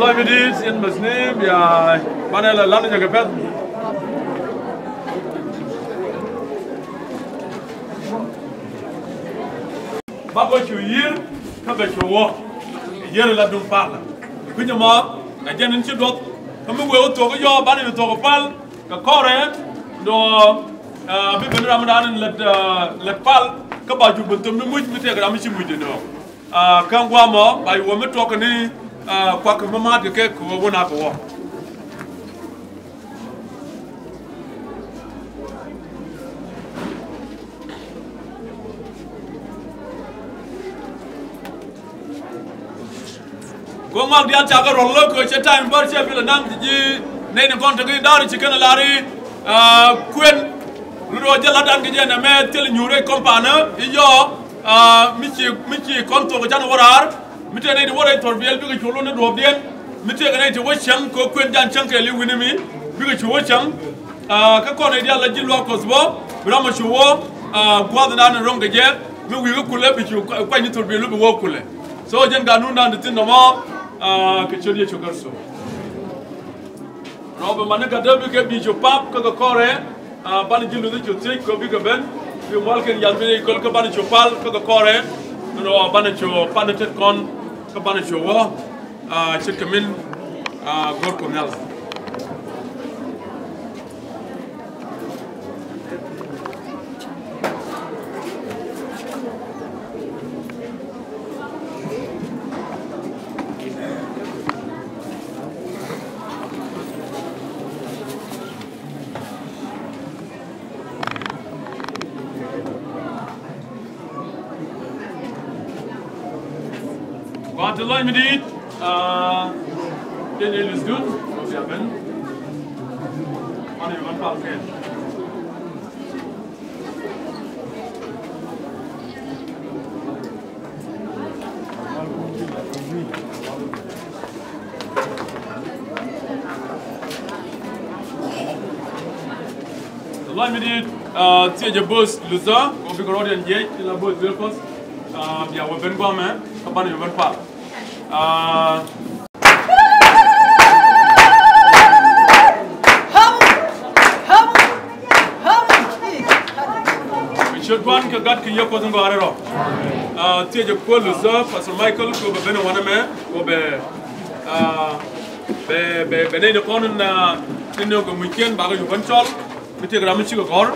Allah medit in masnim ya mana la lan jaga pet ba ko chu yir ka be chu wo yir la dum parla kunya ma na janin ci dot kamu we to ko yo ba ni to ko pal ka kore do bi ben ramadan la pal ka ba ju buntum mi muj mi te ga mi ci muj no kan gwa mo ba wo mi to ko ni kwa ka mama de ke ko wona ko wo ko mag dia chaga rollo ko che time bar che fila nang ji nei ne konta gi dari ci kana lari kwen lu jala dan gi na me tel nyure compana iyo mi ci konto ko jan warar mi te nei di waray tor biel bi ko lo ne do bien mi te ga nei te wochang ko kwen jan chang ke li winimi bi ko ci wochang ka ko nei dia la jilwa ko sbo brama ci wo gwa da nan ronga je mi wi ko kule bi ci kwa ni tor biel bi wo kule so jen ga nu nan tin no mo que tu dis chocarso. Robe manega debi ke bi pap ka kore ban jilu de chotik ko bi ben bi malken yalbe kol ka ban chopal ka kore no ban cho panatet kon ka ban cho wa chit kamin gor communal. Wat de line medit den is goed of ja ben wanneer wat pas geen de line medit tie je bus luza of ik rode en je la bus wilpos ja we ben kwam hè kapan je ben pa Shotwan ka gat ki yoko zungo arero tie je ko luza pastor Michael ko be beno wana me ko be ne konon na tinno ko weekend ba ga yo ban chol mi te gram chi ko gor